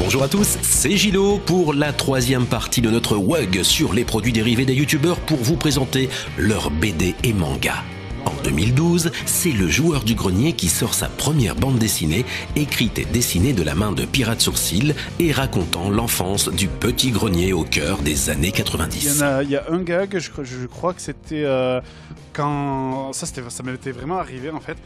Bonjour à tous, c'est Gilo pour la troisième partie de notre WUG sur les produits dérivés des youtubeurs pour vous présenter leurs BD et mangas. En 2012, c'est le Joueur du Grenier qui sort sa première bande dessinée, écrite et dessinée de la main de Pirate Sourcil et racontant l'enfance du petit grenier au cœur des années 90. Il y a un gag, je crois que c'était quand... Ça m'était vraiment arrivé en fait.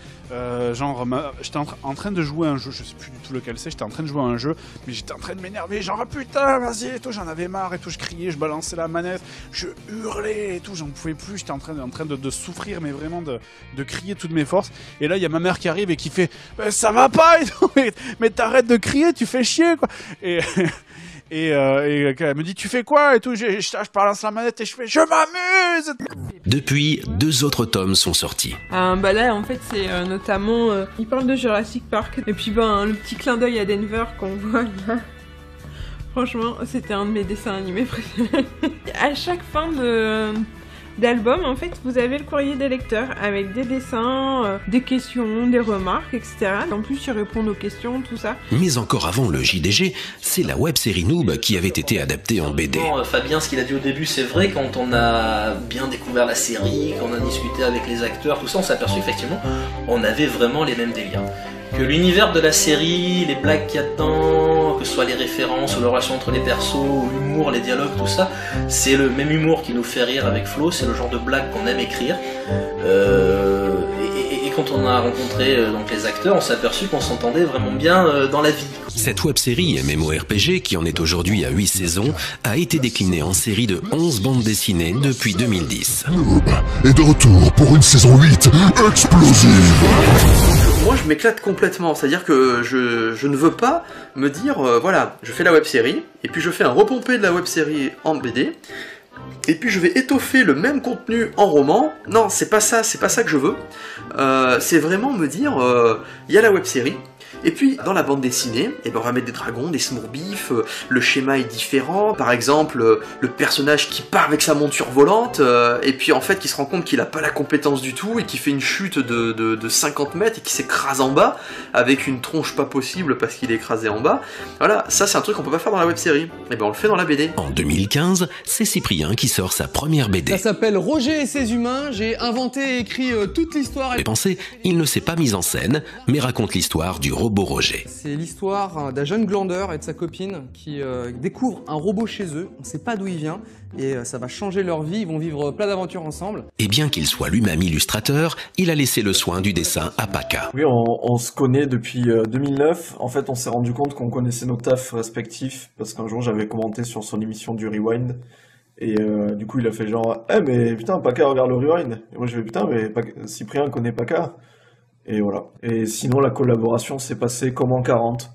J'étais en train de jouer à un jeu, je sais plus du tout lequel c'est, j'étais en train de jouer à un jeu, mais j'étais en train de m'énerver, genre putain, vas-y et tout, j'en avais marre et tout, je criais, je balançais la manette, je hurlais et tout, j'en pouvais plus, j'étais en train de souffrir, mais vraiment de crier toutes mes forces. Et là, il y a ma mère qui arrive et qui fait ça va pas et tout, mais t'arrêtes de crier, tu fais chier quoi. Et elle me dit tu fais quoi et tout, je balance la manette et je fais je m'amuse. Depuis, 2 autres tomes sont sortis. Là en fait c'est notamment il parle de Jurassic Park et puis le petit clin d'œil à Denver qu'on voit là. Franchement c'était un de mes dessins animés préférés. À chaque fin d'album, en fait, vous avez le courrier des lecteurs avec des dessins, des questions, des remarques, etc. En plus, ils répondent aux questions, tout ça. Mais encore avant le JDG, c'est la web-série Noob qui avait été adaptée en BD. Fabien, ce qu'il a dit au début, c'est vrai, quand on a bien découvert la série, quand on a discuté avec les acteurs, tout ça, on s'est aperçu effectivement, on avait vraiment les mêmes délires. Que l'univers de la série, les blagues qu'il y a dedans, que ce soit les références ou la relation entre les persos, l'humour, les dialogues, tout ça, c'est le même humour qui nous fait rire avec Flo, c'est le genre de blague qu'on aime écrire. Et quand on a rencontré donc les acteurs, on s'est aperçu qu'on s'entendait vraiment bien dans la vie. Cette web-série MMORPG, qui en est aujourd'hui à 8 saisons, a été déclinée en série de 11 bandes dessinées depuis 2010. Noob est de retour pour une saison 8 explosive. Moi je m'éclate complètement, c'est-à-dire que je ne veux pas me dire, voilà, je fais la web-série, et puis je fais un repompé de la web-série en BD, et puis je vais étoffer le même contenu en roman. Non, c'est pas ça que je veux. C'est vraiment me dire, il y a la web-série, et puis dans la bande dessinée, on va mettre des dragons, des smoorbifs, le schéma est différent, par exemple le personnage qui part avec sa monture volante, et puis en fait qui se rend compte qu'il a pas la compétence du tout, et qui fait une chute de 50 mètres, et qui s'écrase en bas, avec une tronche pas possible parce qu'il est écrasé en bas. Voilà, ça c'est un truc qu'on peut pas faire dans la web-série, et on le fait dans la BD. En 2015, c'est Cyprien qui sort sa première BD. Ça s'appelle Roger et ses humains, j'ai inventé et écrit toute l'histoire. Mais pensez, il ne s'est pas mis en scène, mais raconte l'histoire du robot Roger. C'est l'histoire d'un jeune glandeur et de sa copine qui découvrent un robot chez eux, on sait pas d'où il vient, et ça va changer leur vie, ils vont vivre plein d'aventures ensemble. Et bien qu'il soit lui-même illustrateur, il a laissé le soin du dessin à Paca. Oui, on se connaît depuis 2009, en fait on s'est rendu compte qu'on connaissait nos tafs respectifs, parce qu'un jour j'avais commenté sur son émission du Rewind, et du coup il a fait genre « Eh mais putain, Paca regarde le Rewind !» Et moi je fais « Putain, mais Cyprien connaît Paca !» Et voilà. Et sinon, la collaboration s'est passée comme en 40.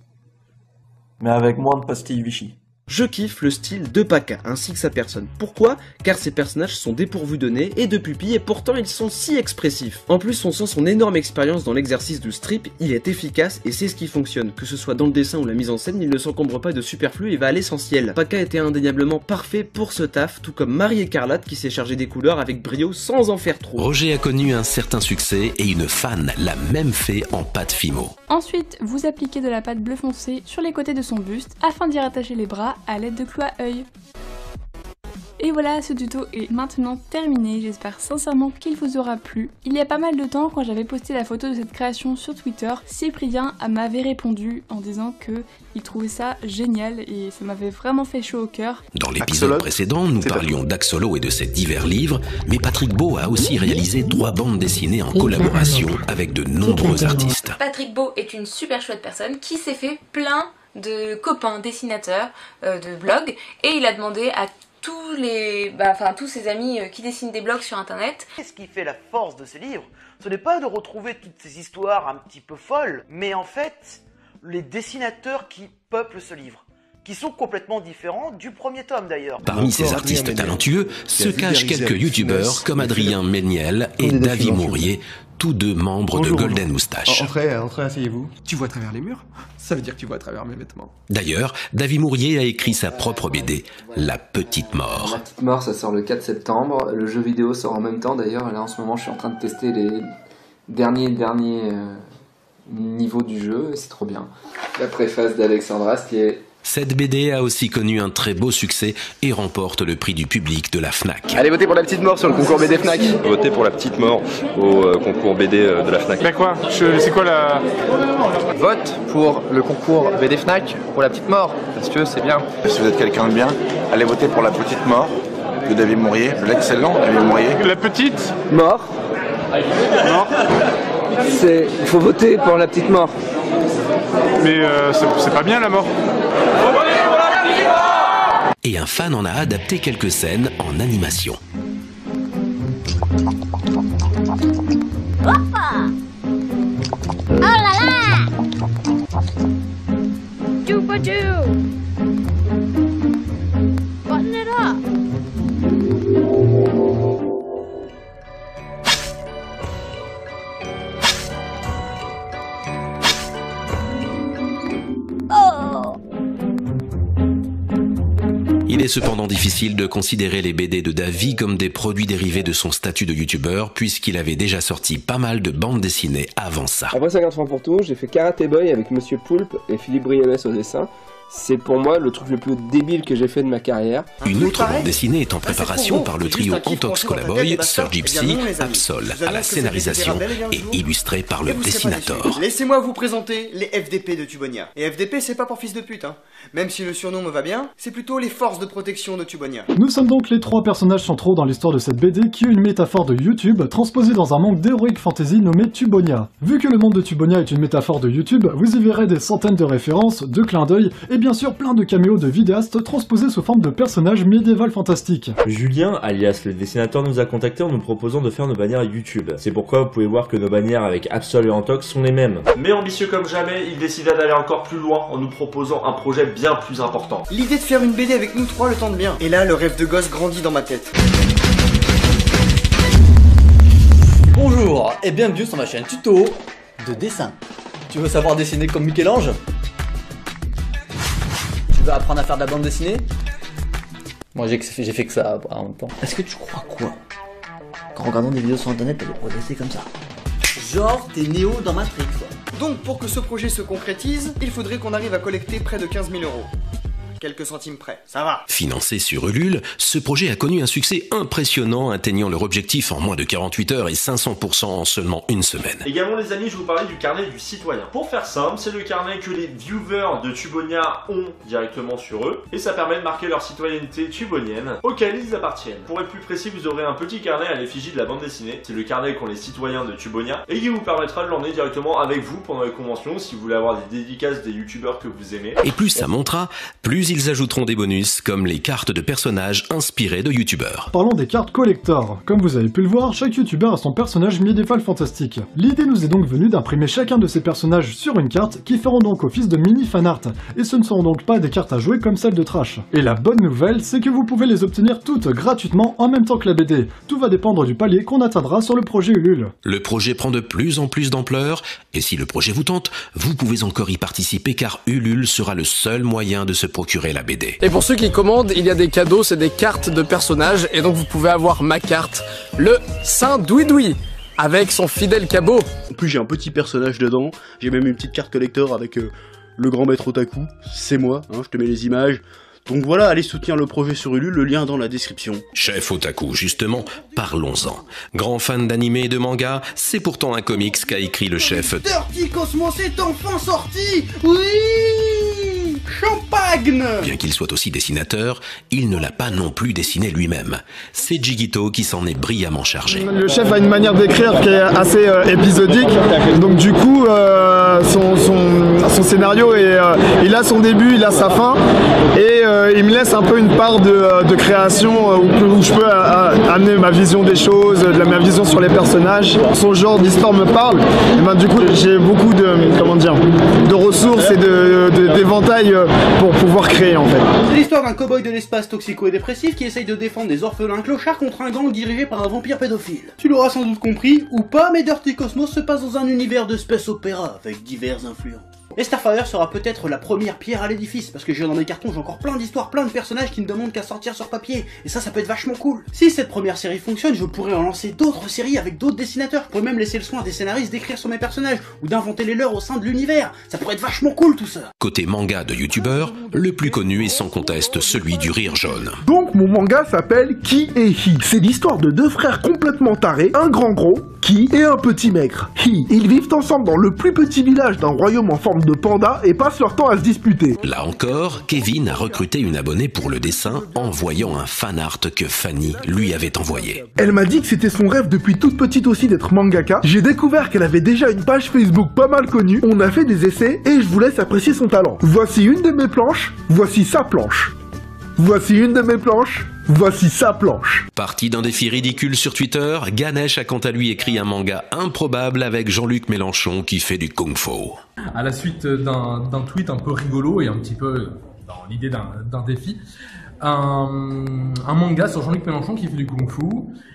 Mais avec moins de pastilles Vichy. Je kiffe le style de Paca, ainsi que sa personne. Pourquoi? Car ses personnages sont dépourvus de nez et de pupilles, et pourtant ils sont si expressifs. En plus, on sent son énorme expérience dans l'exercice du strip, il est efficace et c'est ce qui fonctionne. Que ce soit dans le dessin ou la mise en scène, il ne s'encombre pas de superflu et va à l'essentiel. Paca était indéniablement parfait pour ce taf, tout comme Marie Écarlate qui s'est chargée des couleurs avec brio sans en faire trop. Roger a connu un certain succès et une fan l'a même fait en pâte Fimo. Ensuite, vous appliquez de la pâte bleu foncé sur les côtés de son buste afin d'y rattacher les bras à l'aide de clous à œil. Et voilà, ce tuto est maintenant terminé, j'espère sincèrement qu'il vous aura plu. Il y a pas mal de temps, quand j'avais posté la photo de cette création sur Twitter, Cyprien m'avait répondu en disant que il trouvait ça génial et ça m'avait vraiment fait chaud au cœur. Dans l'épisode précédent, nous parlions d'Axolo et de ses divers livres, mais Patrick Beau a aussi réalisé 3 bandes dessinées en collaboration avec de nombreux artistes. Patrick Beau est une super chouette personne qui s'est fait plein de copains dessinateurs de blogs, et il a demandé à tous ses amis qui dessinent des blogs sur internet. Ce qui fait la force de ces livres, ce n'est pas de retrouver toutes ces histoires un petit peu folles, mais en fait, les dessinateurs qui peuplent ce livre, qui sont complètement différents du premier tome d'ailleurs. Parmi ces artistes talentueux se cachent quelques youtubeurs comme Adrien Méniel et David Mourier, tous 2 membres de Golden Moustache. Entrez, asseyez-vous. Tu vois à travers les murs? Ça veut dire que tu vois à travers mes vêtements. D'ailleurs, David Mourier a écrit sa propre BD, La Petite Mort. La Petite Mort, ça sort le 4 septembre. Le jeu vidéo sort en même temps d'ailleurs. Là en ce moment, je suis en train de tester les derniers niveaux du jeu et c'est trop bien. La préface d'Alexandras qui est Cette BD a aussi connu un très beau succès et remporte le prix du public de la Fnac. Allez voter pour la petite mort sur le concours BD Fnac. Votez pour la petite mort au concours BD de la Fnac. Mais quoi? C'est quoi la... Vote pour le concours BD Fnac pour la petite mort, parce que c'est bien. Si vous êtes quelqu'un de bien, allez voter pour la petite mort de David Mourier, l'excellent David Mourier. La petite mort. Non. Il faut voter pour la petite mort. Mais c'est pas bien la mort. Et un fan en a adapté quelques scènes en animation. Oh là là! Choupa-chou! Button it up! Oh! Il est cependant difficile de considérer les BD de Davy comme des produits dérivés de son statut de youtubeur, puisqu'il avait déjà sorti pas mal de bandes dessinées avant ça. Après 50 francs pour tout, j'ai fait Karate Boy avec Monsieur Poulpe et Philippe Briones au dessin. C'est pour moi le truc le plus débile que j'ai fait de ma carrière. Une autre bande dessinée est en préparation par le trio Antox Colaboy, Sir Gypsy, Absol à la scénarisation et illustré par le dessinateur. Laissez-moi vous présenter les FDP de Tubonia. Et FDP c'est pas pour fils de pute, hein. Même si le surnom me va bien, c'est plutôt les forces de protection de Tubonia. Nous sommes donc les 3 personnages centraux dans l'histoire de cette BD qui est une métaphore de YouTube transposée dans un monde d'heroic fantasy nommé Tubonia. Vu que le monde de Tubonia est une métaphore de YouTube, vous y verrez des centaines de références, de clins d'œil et bien sûr plein de caméos de vidéastes transposés sous forme de personnages médiévals fantastiques. Julien, alias le dessinateur, nous a contacté en nous proposant de faire nos bannières YouTube. C'est pourquoi vous pouvez voir que nos bannières avec Absol et Antox sont les mêmes. Mais ambitieux comme jamais, il décida d'aller encore plus loin en nous proposant un projet bien plus important. L'idée de faire une BD avec nous 3 le tente bien. Et là, le rêve de gosse grandit dans ma tête. Bonjour et bienvenue sur ma chaîne tuto de dessin. Tu veux savoir dessiner comme Michel-Ange? Tu veux apprendre à faire de la bande dessinée? Moi j'ai fait que ça en même temps. Est-ce que tu crois quoi? Qu'en regardant des vidéos sur internet, t'allais progresser comme ça? Genre t'es Néo dans Matrix quoi. Donc pour que ce projet se concrétise, il faudrait qu'on arrive à collecter près de 15 000 €. Quelques centimes près, ça va. Financé sur Ulule, ce projet a connu un succès impressionnant, atteignant leur objectif en moins de 48 heures et 500% en seulement une semaine. Également les amis, je vous parlais du carnet du citoyen. Pour faire simple, c'est le carnet que les viewers de Tubonia ont directement sur eux, et ça permet de marquer leur citoyenneté tubonienne auquel ils appartiennent. Pour être plus précis, vous aurez un petit carnet à l'effigie de la bande dessinée. C'est le carnet qu'ont les citoyens de Tubonia, et qui vous permettra de l'emmener directement avec vous pendant les conventions si vous voulez avoir des dédicaces des youtubeurs que vous aimez. Et plus ça montera, plus ils ajouteront des bonus comme les cartes de personnages inspirés de youtubeurs. Parlons des cartes collector. Comme vous avez pu le voir, chaque youtubeur a son personnage médiéval fantastique. L'idée nous est donc venue d'imprimer chacun de ces personnages sur une carte qui feront donc office de mini fanart. Et ce ne seront donc pas des cartes à jouer comme celles de Trash. Et la bonne nouvelle, c'est que vous pouvez les obtenir toutes gratuitement en même temps que la BD. Tout va dépendre du palier qu'on atteindra sur le projet Ulule. Le projet prend de plus en plus d'ampleur, et si le projet vous tente, vous pouvez encore y participer car Ulule sera le seul moyen de se procurer la BD. Et pour ceux qui commandent, il y a des cadeaux, c'est des cartes de personnages, et donc vous pouvez avoir ma carte, le Saint Douidoui, avec son fidèle cabot. En plus j'ai un petit personnage dedans, j'ai même une petite carte collector avec le grand maître otaku, c'est moi, hein, je te mets les images. Donc voilà, allez soutenir le projet sur Ulule, le lien dans la description. Chef Otaku, justement, parlons-en. Grand fan d'anime et de manga, c'est pourtant un comics qu'a écrit le chef. Dirty Cosmos est enfin sorti! Oui! Champagne! Bien qu'il soit aussi dessinateur, il ne l'a pas non plus dessiné lui-même. C'est Jigito qui s'en est brillamment chargé. Le chef a une manière d'écrire qui est assez épisodique, donc du coup son scénario il a son début, il a sa fin, et il me laisse un peu une part de création où je peux amener ma vision des choses, ma vision sur les personnages. Son genre d'histoire me parle, et ben du coup j'ai beaucoup de ressources et d'éventail pour pouvoir créer en fait. C'est l'histoire d'un cow-boy de l'espace toxico-dépressif qui essaye de défendre des orphelins clochards contre un gang dirigé par un vampire pédophile. Tu l'auras sans doute compris, ou pas, mais Dirty Cosmos se passe dans un univers de space opéra avec diverses influences. Et Starfire sera peut-être la première pierre à l'édifice, parce que j'ai dans mes cartons, j'ai encore plein d'histoires, plein de personnages qui ne demandent qu'à sortir sur papier, et ça peut être vachement cool. Si cette première série fonctionne, je pourrais en lancer d'autres séries avec d'autres dessinateurs, je pourrais même laisser le soin à des scénaristes d'écrire sur mes personnages, ou d'inventer les leurs au sein de l'univers, ça pourrait être vachement cool tout ça. Côté manga de youtubeur, le plus connu est sans conteste celui du rire jaune. Donc mon manga s'appelle Ki et Hi. C'est l'histoire de deux frères complètement tarés, un grand gros, Ki, et un petit maigre, Hi. Ils vivent ensemble dans le plus petit village d'un royaume en forme de panda et passent leur temps à se disputer. Là encore, Kevin a recruté une abonnée pour le dessin en voyant un fanart que Fanny lui avait envoyé. Elle m'a dit que c'était son rêve depuis toute petite aussi d'être mangaka. J'ai découvert qu'elle avait déjà une page Facebook pas mal connue. On a fait des essais et je vous laisse apprécier son talent. Voici une de mes planches, voici sa planche. Voici une de mes planches, voici sa planche. Parti d'un défi ridicule sur Twitter, Ganesh a quant à lui écrit un manga improbable avec Jean-Luc Mélenchon qui fait du kung-fu. À la suite d'un tweet un peu rigolo et un petit peu dans l'idée d'un défi, un manga sur Jean-Luc Mélenchon qui fait du kung-fu.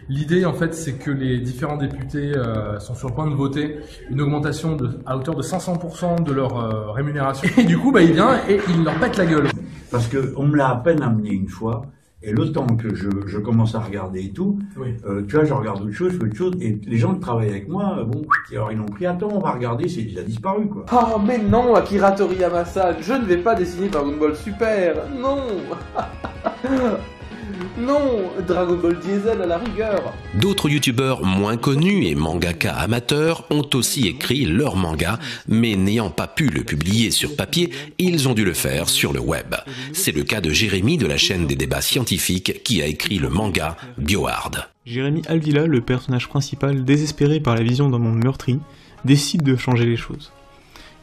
L'idée en fait c'est que les différents députés sont sur le point de voter une augmentation à hauteur de 500% de leur rémunération. Et du coup il vient et il leur pète la gueule. Parce qu'on me l'a à peine amené une fois, et le temps que je commence à regarder et tout, tu vois, je regarde autre chose, et les gens qui travaillent avec moi, bon, alors ils l'ont pris, attends, on va regarder, il a disparu, quoi. Oh, mais non, Akira Toriyama-san, je ne vais pas dessiner Dragon Ball Super, non. Non, Dragon Ball Diesel à la rigueur. D'autres youtubeurs moins connus et mangaka amateurs ont aussi écrit leur manga, mais n'ayant pas pu le publier sur papier, ils ont dû le faire sur le web. C'est le cas de Jérémy de la chaîne des débats scientifiques qui a écrit le manga Biohard. Jérémy Alvila, le personnage principal, désespéré par la vision d'un monde meurtri, décide de changer les choses.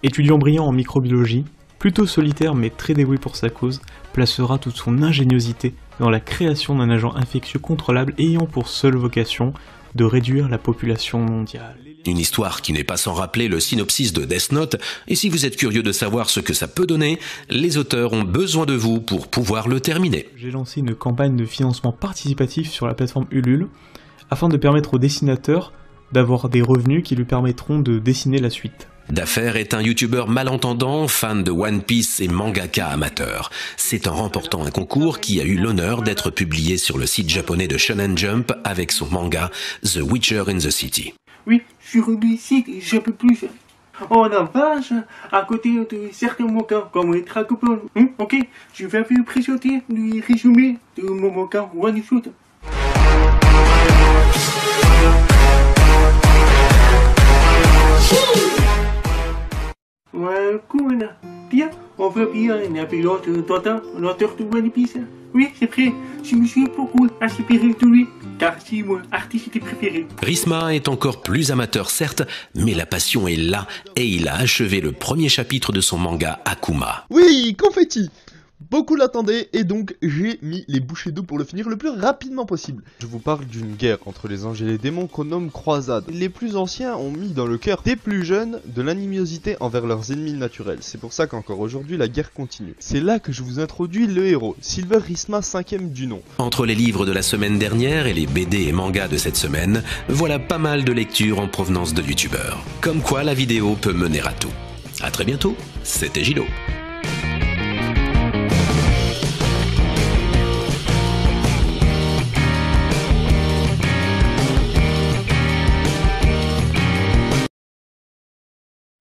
Étudiant brillant en microbiologie, plutôt solitaire mais très dévoué pour sa cause, placera toute son ingéniosité dans la création d'un agent infectieux contrôlable ayant pour seule vocation de réduire la population mondiale. Une histoire qui n'est pas sans rappeler le synopsis de Death Note, et si vous êtes curieux de savoir ce que ça peut donner, les auteurs ont besoin de vous pour pouvoir le terminer. J'ai lancé une campagne de financement participatif sur la plateforme Ulule, afin de permettre aux dessinateurs d'avoir des revenus qui lui permettront de dessiner la suite. D'Affaires est un youtubeur malentendant, fan de One Piece et mangaka amateur. C'est en remportant un concours qui a eu l'honneur d'être publié sur le site japonais de Shonen Jump avec son manga The Witcher in the City. Oui, sur le site, je peux plus. En avance, à côté de certains mangas comme les Dragon Ball. Ok, je vais vous présenter le résumé de mon manga One Shot. Ouais, cool. Bien, on veut bien un pilote d'Oda, l'auteur de One Piece. Oui, c'est vrai, je me suis beaucoup inspiré de lui, car c'est mon artiste préféré. Risma est encore plus amateur certes, mais la passion est là, et il a achevé le premier chapitre de son manga Akuma. Oui, confetti. Beaucoup l'attendaient et donc j'ai mis les bouchées d'eau pour le finir le plus rapidement possible. Je vous parle d'une guerre entre les anges et les démons qu'on nomme croisade. Les plus anciens ont mis dans le cœur des plus jeunes de l'animosité envers leurs ennemis naturels. C'est pour ça qu'encore aujourd'hui la guerre continue. C'est là que je vous introduis le héros, Silver Risma 5ème du nom. Entre les livres de la semaine dernière et les BD et mangas de cette semaine, voilà pas mal de lectures en provenance de youtubeurs. Comme quoi la vidéo peut mener à tout. A très bientôt, c'était Gilo.